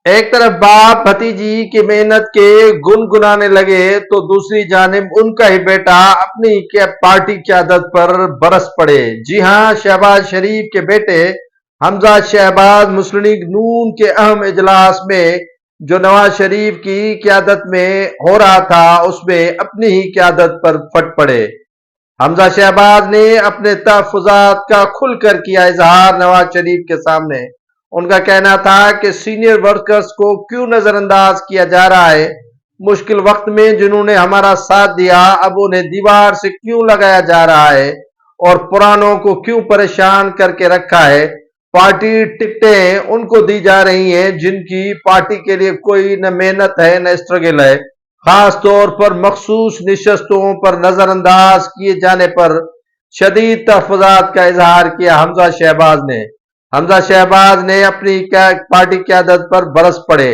ایک طرف باپ بھتیجی کی محنت کے گنگنانے لگے تو دوسری جانب ان کا ہی بیٹا اپنی پارٹی قیادت پر برس پڑے۔ جی ہاں، شہباز شریف کے بیٹے حمزہ شہباز مسلم لیگ نون کے اہم اجلاس میں جو نواز شریف کی قیادت میں ہو رہا تھا اس میں اپنی ہی قیادت پر پھٹ پڑے۔ حمزہ شہباز نے اپنے تحفظات کا کھل کر کیا اظہار نواز شریف کے سامنے۔ ان کا کہنا تھا کہ سینئر ورکرز کو کیوں نظر انداز کیا جا رہا ہے، مشکل وقت میں جنہوں نے ہمارا ساتھ دیا اب انہیں دیوار سے کیوں لگایا جا رہا ہے اور پرانوں کو کیوں پریشان کر کے رکھا ہے۔ پارٹی ٹکٹیں ان کو دی جا رہی ہیں جن کی پارٹی کے لیے کوئی نہ محنت ہے نہ اسٹرگل ہے۔ خاص طور پر مخصوص نشستوں پر نظر انداز کیے جانے پر شدید تحفظات کا اظہار کیا حمزہ شہباز نے اپنی پارٹی قیادت پر برس پڑے۔